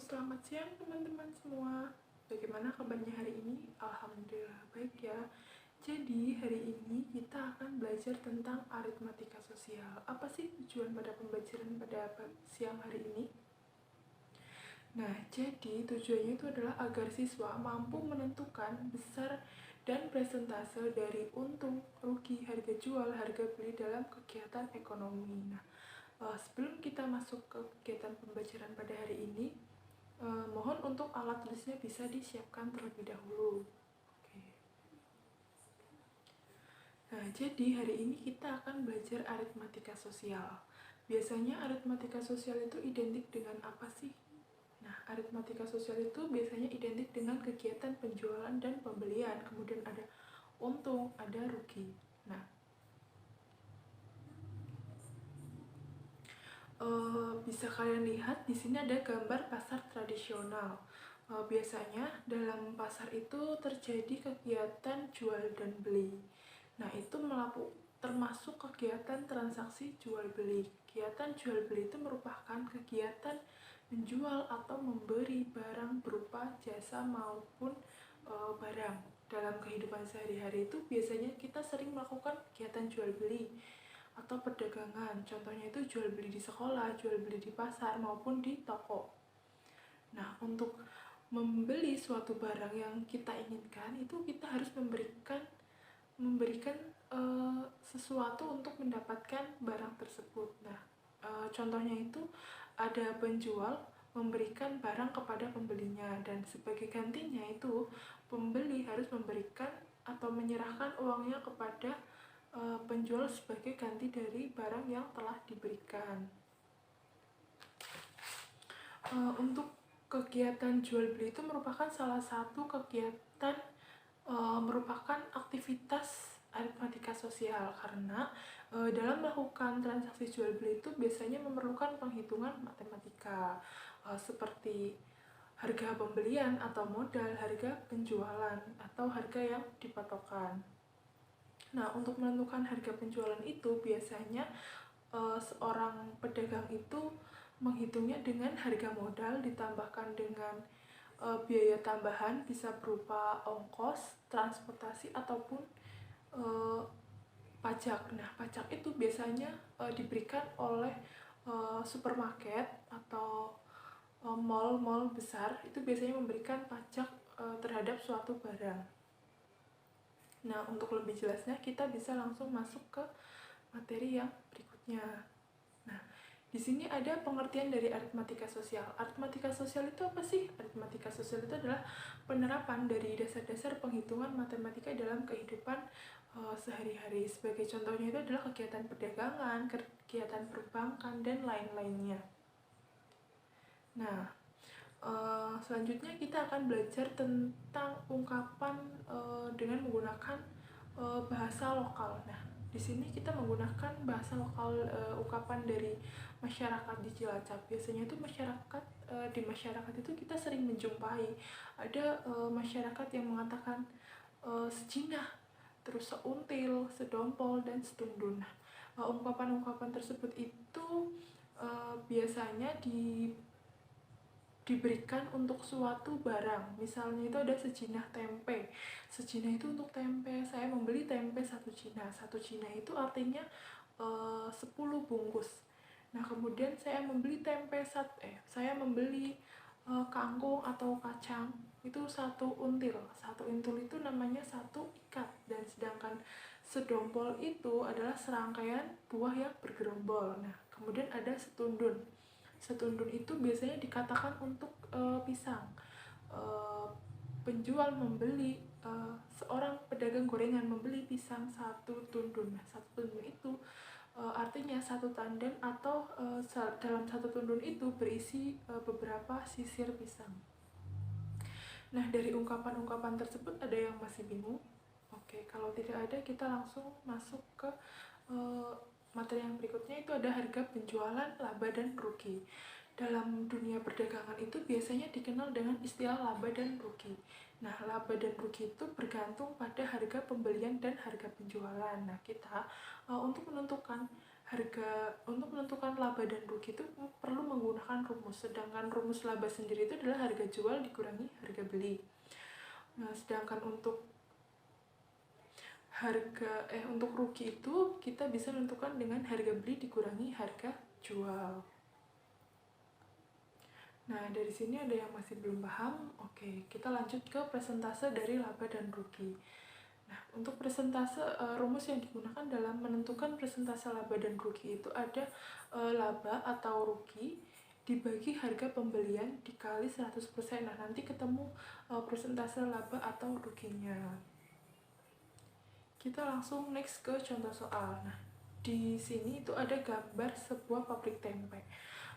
Selamat siang teman-teman semua. Bagaimana kabarnya hari ini? Alhamdulillah baik ya. Jadi hari ini kita akan belajar tentang aritmatika sosial. Apa sih tujuan pada pembelajaran pada siang hari ini? Nah, jadi tujuannya itu adalah agar siswa mampu menentukan besar dan presentase dari untung, rugi, harga jual, harga beli dalam kegiatan ekonomi. Nah, sebelum kita masuk ke kegiatan pembelajaran pada hari ini, mohon untuk alat tulisnya bisa disiapkan terlebih dahulu. Oke. Nah, jadi hari ini kita akan belajar aritmatika sosial. Biasanya aritmatika sosial itu identik dengan apa sih? Nah, aritmatika sosial itu biasanya identik dengan kegiatan penjualan dan pembelian, kemudian ada untung, ada rugi. Nah, bisa kalian lihat di sini ada gambar pasar tradisional. Biasanya dalam pasar itu terjadi kegiatan jual dan beli. Nah, itu termasuk kegiatan transaksi jual beli. Kegiatan jual beli itu merupakan kegiatan menjual atau memberi barang berupa jasa maupun barang. Dalam kehidupan sehari-hari itu biasanya kita sering melakukan kegiatan jual beli atau perdagangan. Contohnya itu jual beli di sekolah, jual beli di pasar maupun di toko. Nah, untuk membeli suatu barang yang kita inginkan itu kita harus memberikan sesuatu untuk mendapatkan barang tersebut. Nah, contohnya itu ada penjual memberikan barang kepada pembelinya, dan sebagai gantinya itu pembeli harus memberikan atau menyerahkan uangnya kepada penjual sebagai ganti dari barang yang telah diberikan. Untuk kegiatan jual beli itu merupakan salah satu kegiatan merupakan aktivitas aritmatika sosial, karena dalam melakukan transaksi jual beli itu biasanya memerlukan penghitungan matematika seperti harga pembelian atau modal, harga penjualan, atau harga yang dipatokkan. Nah, untuk menentukan harga penjualan itu biasanya seorang pedagang itu menghitungnya dengan harga modal ditambahkan dengan biaya tambahan, bisa berupa ongkos, transportasi, ataupun pajak. Nah, pajak itu biasanya diberikan oleh supermarket atau mall-mall besar, itu biasanya memberikan pajak terhadap suatu barang. Nah, untuk lebih jelasnya kita bisa langsung masuk ke materi yang berikutnya. Nah, di sini ada pengertian dari aritmatika sosial. Aritmatika sosial itu apa sih? Aritmatika sosial itu adalah penerapan dari dasar-dasar penghitungan matematika dalam kehidupan sehari-hari. Sebagai contohnya itu adalah kegiatan perdagangan, kegiatan perbankan, dan lain-lainnya. Nah, selanjutnya kita akan belajar tentang ungkapan dengan menggunakan bahasa lokal. Nah, di sini kita menggunakan bahasa lokal, ungkapan dari masyarakat di Cilacap. Biasanya itu di masyarakat itu kita sering menjumpai ada masyarakat yang mengatakan sejinah, terus seuntil, sedompol, dan setundun. Nah, ungkapan-ungkapan tersebut itu biasanya diberikan untuk suatu barang. Misalnya itu ada sejinah tempe. Sejinah itu untuk tempe. Saya membeli tempe 1 jina. 1 jina itu artinya 10 bungkus. Nah, kemudian saya membeli saya membeli kangkung atau kacang itu 1 until. 1 until itu namanya 1 ikat, dan sedangkan sedompol itu adalah serangkaian buah yang bergerombol. Nah, kemudian ada setundun. Setundun itu biasanya dikatakan untuk pisang. Penjual membeli, seorang pedagang gorengan membeli pisang 1 tundun. Nah, 1 tundun itu artinya 1 tandan, atau dalam 1 tundun itu berisi beberapa sisir pisang. Nah, dari ungkapan-ungkapan tersebut ada yang masih bingung? Oke, kalau tidak ada kita langsung masuk ke materi yang berikutnya. Itu ada harga penjualan, laba, dan rugi. Dalam dunia perdagangan itu biasanya dikenal dengan istilah laba dan rugi. Nah, laba dan rugi itu bergantung pada harga pembelian dan harga penjualan. Nah, kita untuk menentukan untuk menentukan laba dan rugi itu perlu menggunakan rumus, sedangkan rumus laba sendiri itu adalah harga jual dikurangi harga beli. Nah, sedangkan untuk untuk rugi itu kita bisa menentukan dengan harga beli dikurangi harga jual. Nah, dari sini ada yang masih belum paham. Oke, kita lanjut ke presentase dari laba dan rugi. Nah, untuk presentase rumus yang digunakan dalam menentukan presentase laba dan rugi itu ada laba atau rugi dibagi harga pembelian dikali 100%. Nah, nanti ketemu presentase laba atau ruginya. Kita langsung next ke contoh soal. Nah, di sini itu ada gambar sebuah pabrik tempe.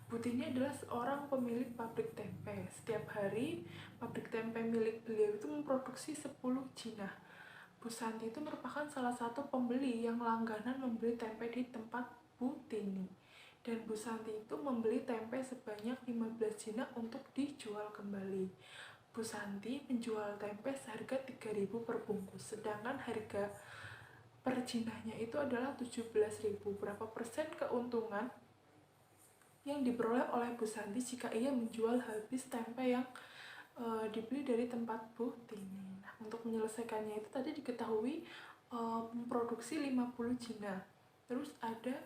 Putih ini adalah seorang pemilik pabrik tempe. Setiap hari, pabrik tempe milik beliau itu memproduksi 10 jinah. Bu Santi itu merupakan salah satu pembeli yang langganan membeli tempe di tempat Bu Tini. Dan Bu Santi itu membeli tempe sebanyak 15 jinak untuk dijual kembali. Bu Santi menjual tempe seharga 3.000 per bungkus, sedangkan harga per jinahnya itu adalah 17.000. Berapa persen keuntungan yang diperoleh oleh Bu Santi jika ia menjual habis tempe yang dibeli dari tempat Bu Tini? Nah, untuk menyelesaikannya itu tadi diketahui memproduksi 50 jinah. Terus ada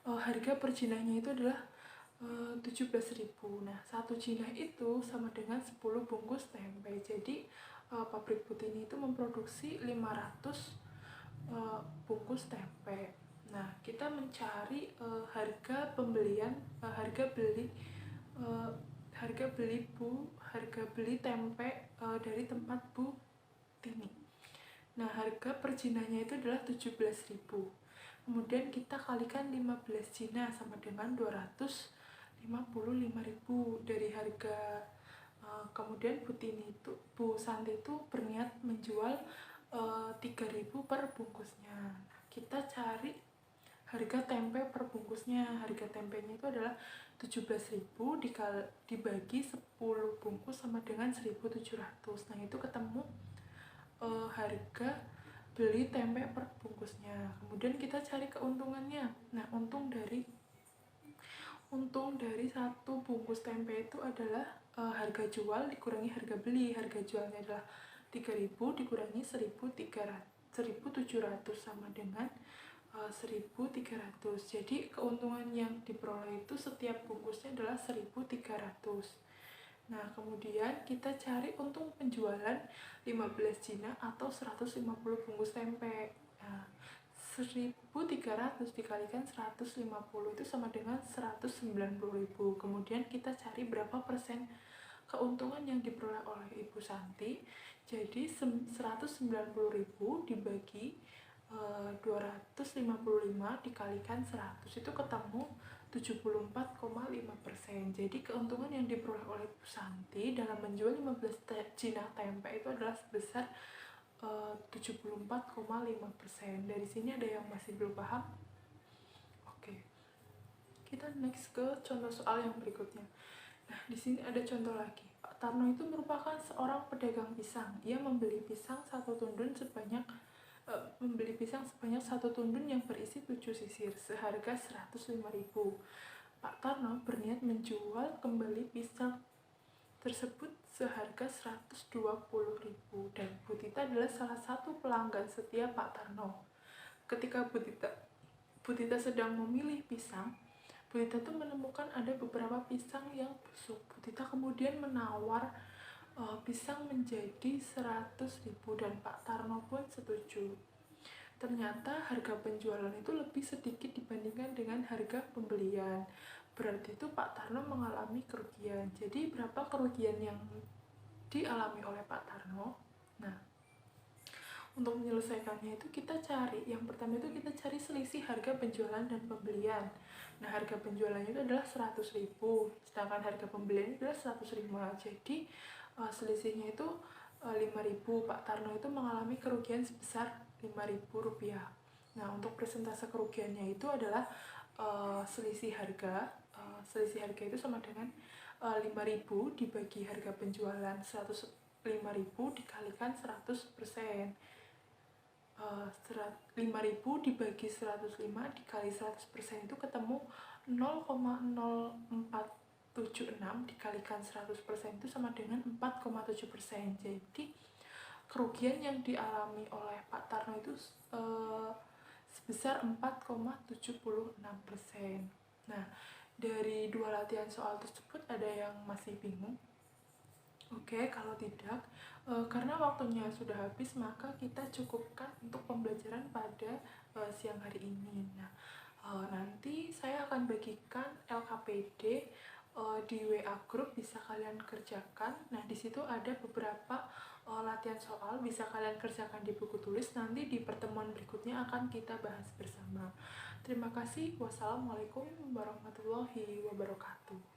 harga per jinahnya itu adalah 17.000. Nah, satu jinah itu sama dengan 10 bungkus tempe. Jadi pabrik Bu Tini itu memproduksi 500 bungkus tempe. Nah, kita mencari harga beli tempe dari tempat Bu Tini. Nah, harga per jinahnya itu adalah 17.000. Kemudian kita kalikan 15 jinah sama dengan 255.000 dari harga. Kemudian Bu Santi itu berniat menjual 3.000 per bungkusnya. Nah, kita cari harga tempe per bungkusnya. Harga tempenya itu adalah 17.000 dibagi 10 bungkus sama dengan 1.700. Nah, itu ketemu harga beli tempe per bungkusnya. Kemudian kita cari keuntungannya. Nah, untung dari satu bungkus tempe itu adalah harga jual dikurangi harga beli. Harga jualnya adalah 3.000 dikurangi 1.700 sama dengan 1.300. Jadi keuntungan yang diperoleh itu setiap bungkusnya adalah 1.300. Nah, kemudian kita cari untung penjualan 15 jinah atau 150 bungkus tempe. Nah, 1.300 dikalikan 150 itu sama dengan 190.000. Kemudian kita cari berapa persen keuntungan yang diperoleh oleh Ibu Santi. Jadi 190.000 dibagi 255 dikalikan 100 itu ketemu 74,5%. Jadi keuntungan yang diperoleh oleh Bu Santi dalam menjual 15 jinah tempe itu adalah sebesar 74,5%. Dari sini ada yang masih belum paham? Oke. Kita next ke contoh soal yang berikutnya. Nah, di sini ada contoh lagi. Pak Tarno itu merupakan seorang pedagang pisang. Ia membeli pisang satu tundun sebanyak 1 tundun yang berisi 7 sisir seharga 105.000. Pak Tarno berniat menjual kembali pisang tersebut seharga 120.000 dan Bu Tita adalah salah satu pelanggan setia Pak Tarno. Ketika Bu Tita sedang memilih pisang, Bu Tita tuh menemukan ada beberapa pisang yang busuk. Bu Tita kemudian menawar pisang menjadi 100.000 dan Pak Tarno pun setuju. Ternyata harga penjualan itu lebih sedikit dibandingkan dengan harga pembelian. Berarti itu Pak Tarno mengalami kerugian. Jadi berapa kerugian yang dialami oleh Pak Tarno? Nah, untuk menyelesaikannya itu kita cari, yang pertama itu kita cari selisih harga penjualan dan pembelian. Nah, harga penjualannya itu adalah 100.000, sedangkan harga pembelian itu adalah 105. Jadi selisihnya itu 5.000. Pak Tarno itu mengalami kerugian sebesar Rp5.000. Nah, untuk persentase kerugiannya itu adalah selisih harga itu sama dengan 5.000 dibagi harga penjualan 105.000 dikalikan 100%. 5.000 dibagi 105 dikali 100% itu ketemu 0,0476 dikalikan 100% itu sama dengan 4,7%. Jadi kerugian yang dialami oleh Pak Tarno itu sebesar 4,76%. Nah, dari dua latihan soal tersebut ada yang masih bingung? Oke, kalau tidak, karena waktunya sudah habis, maka kita cukupkan untuk pembelajaran pada siang hari ini. Nah, nanti saya akan bagikan LKPD di WA group, bisa kalian kerjakan. Nah, di situ ada beberapa latihan soal, bisa kalian kerjakan di buku tulis. Nanti di pertemuan berikutnya akan kita bahas bersama. Terima kasih. Wassalamualaikum warahmatullahi wabarakatuh.